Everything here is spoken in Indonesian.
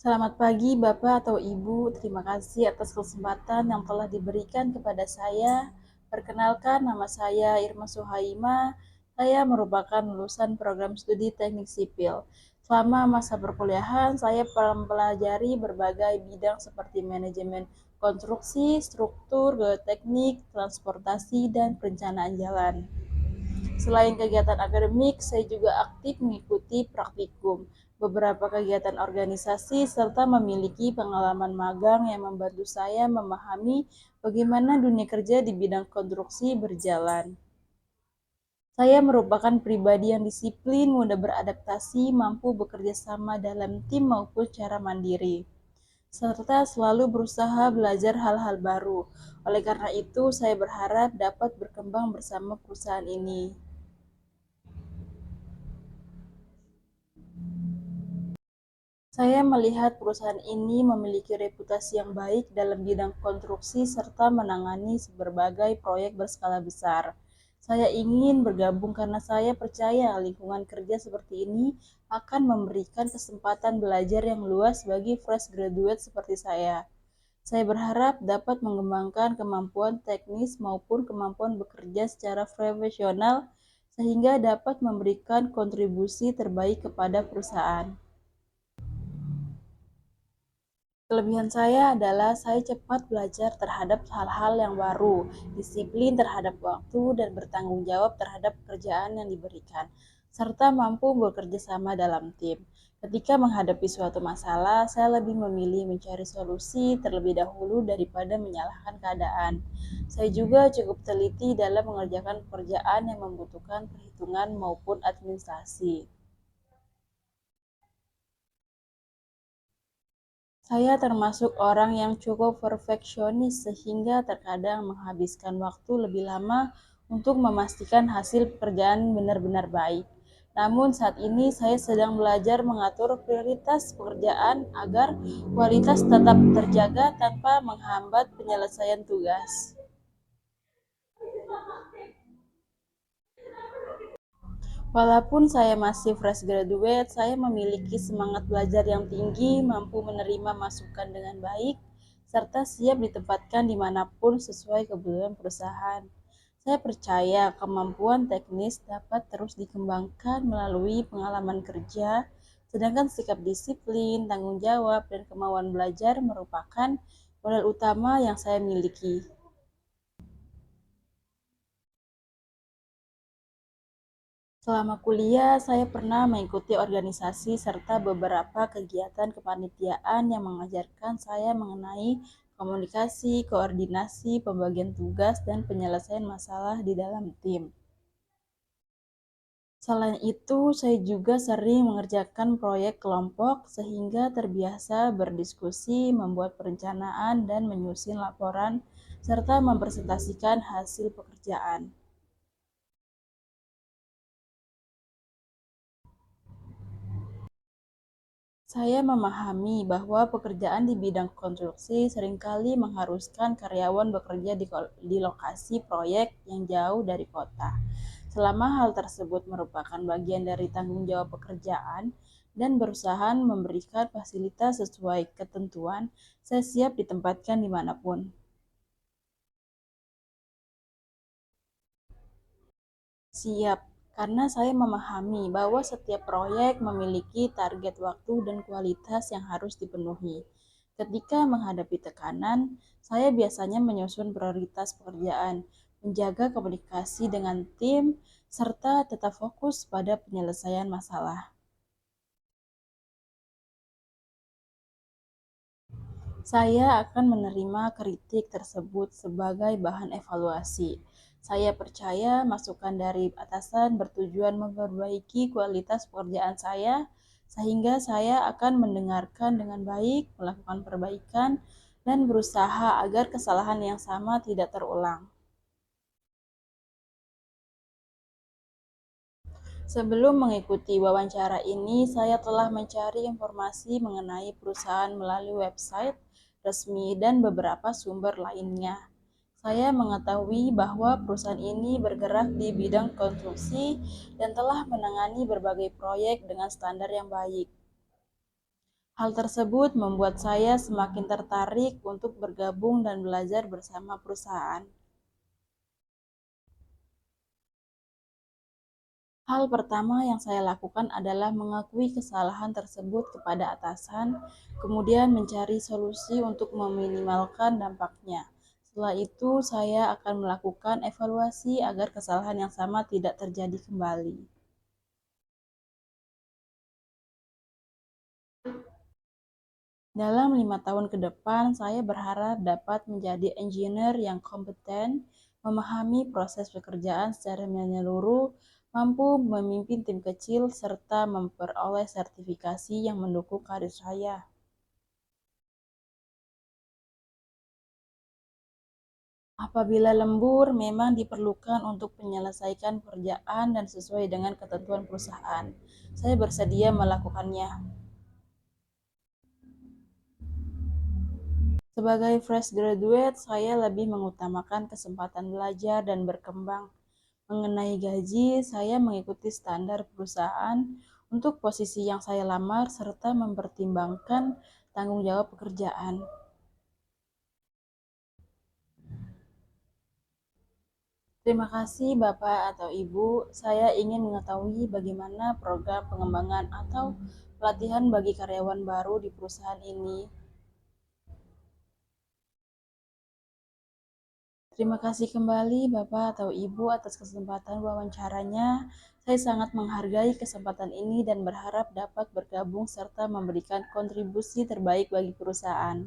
Selamat pagi Bapak atau Ibu, terima kasih atas kesempatan yang telah diberikan kepada saya. Perkenalkan, nama saya Irma Suhaima. Saya merupakan lulusan program studi teknik sipil. Selama masa perkuliahan, saya mempelajari berbagai bidang seperti manajemen konstruksi, struktur, geoteknik, transportasi, dan perencanaan jalan. Selain kegiatan akademik, saya juga aktif mengikuti praktikum, beberapa kegiatan organisasi, serta memiliki pengalaman magang yang membantu saya memahami bagaimana dunia kerja di bidang konstruksi berjalan. Saya merupakan pribadi yang disiplin, mudah beradaptasi, mampu bekerja sama dalam tim maupun secara mandiri, serta selalu berusaha belajar hal-hal baru. Oleh karena itu, saya berharap dapat berkembang bersama perusahaan ini. Saya melihat perusahaan ini memiliki reputasi yang baik dalam bidang konstruksi serta menangani berbagai proyek berskala besar. Saya ingin bergabung karena saya percaya lingkungan kerja seperti ini akan memberikan kesempatan belajar yang luas bagi fresh graduate seperti saya. Saya berharap dapat mengembangkan kemampuan teknis maupun kemampuan bekerja secara profesional sehingga dapat memberikan kontribusi terbaik kepada perusahaan. Kelebihan saya adalah saya cepat belajar terhadap hal-hal yang baru, disiplin terhadap waktu, dan bertanggung jawab terhadap pekerjaan yang diberikan, serta mampu bekerja sama dalam tim. Ketika menghadapi suatu masalah, saya lebih memilih mencari solusi terlebih dahulu daripada menyalahkan keadaan. Saya juga cukup teliti dalam mengerjakan pekerjaan yang membutuhkan perhitungan maupun administrasi. Saya termasuk orang yang cukup perfeksionis sehingga terkadang menghabiskan waktu lebih lama untuk memastikan hasil pekerjaan benar-benar baik. Namun saat ini saya sedang belajar mengatur prioritas pekerjaan agar kualitas tetap terjaga tanpa menghambat penyelesaian tugas. Walaupun saya masih fresh graduate, saya memiliki semangat belajar yang tinggi, mampu menerima masukan dengan baik, serta siap ditempatkan dimanapun sesuai kebutuhan perusahaan. Saya percaya kemampuan teknis dapat terus dikembangkan melalui pengalaman kerja, sedangkan sikap disiplin, tanggung jawab, dan kemauan belajar merupakan modal utama yang saya miliki. Selama kuliah, saya pernah mengikuti organisasi serta beberapa kegiatan kepanitiaan yang mengajarkan saya mengenai komunikasi, koordinasi, pembagian tugas, dan penyelesaian masalah di dalam tim. Selain itu, saya juga sering mengerjakan proyek kelompok sehingga terbiasa berdiskusi, membuat perencanaan, dan menyusun laporan, serta mempresentasikan hasil pekerjaan. Saya memahami bahwa pekerjaan di bidang konstruksi seringkali mengharuskan karyawan bekerja di lokasi proyek yang jauh dari kota. Selama hal tersebut merupakan bagian dari tanggung jawab pekerjaan dan berusaha memberikan fasilitas sesuai ketentuan, saya siap ditempatkan dimanapun. Siap, karena saya memahami bahwa setiap proyek memiliki target waktu dan kualitas yang harus dipenuhi. Ketika menghadapi tekanan, saya biasanya menyusun prioritas pekerjaan, menjaga komunikasi dengan tim, serta tetap fokus pada penyelesaian masalah. Saya akan menerima kritik tersebut sebagai bahan evaluasi. Saya percaya masukan dari atasan bertujuan memperbaiki kualitas pekerjaan saya, sehingga saya akan mendengarkan dengan baik, melakukan perbaikan, dan berusaha agar kesalahan yang sama tidak terulang. Sebelum mengikuti wawancara ini, saya telah mencari informasi mengenai perusahaan melalui website resmi dan beberapa sumber lainnya. Saya mengetahui bahwa perusahaan ini bergerak di bidang konstruksi dan telah menangani berbagai proyek dengan standar yang baik. Hal tersebut membuat saya semakin tertarik untuk bergabung dan belajar bersama perusahaan. Hal pertama yang saya lakukan adalah mengakui kesalahan tersebut kepada atasan, kemudian mencari solusi untuk meminimalkan dampaknya. Setelah itu, saya akan melakukan evaluasi agar kesalahan yang sama tidak terjadi kembali. Dalam 5 tahun ke depan, saya berharap dapat menjadi engineer yang kompeten, memahami proses pekerjaan secara menyeluruh, mampu memimpin tim kecil, serta memperoleh sertifikasi yang mendukung karir saya. Apabila lembur memang diperlukan untuk menyelesaikan pekerjaan dan sesuai dengan ketentuan perusahaan, saya bersedia melakukannya. Sebagai fresh graduate, saya lebih mengutamakan kesempatan belajar dan berkembang. Mengenai gaji, saya mengikuti standar perusahaan untuk posisi yang saya lamar serta mempertimbangkan tanggung jawab pekerjaan. Terima kasih Bapak atau Ibu. Saya ingin mengetahui bagaimana program pengembangan atau pelatihan bagi karyawan baru di perusahaan ini. Terima kasih kembali Bapak atau Ibu atas kesempatan wawancaranya. Saya sangat menghargai kesempatan ini dan berharap dapat bergabung serta memberikan kontribusi terbaik bagi perusahaan.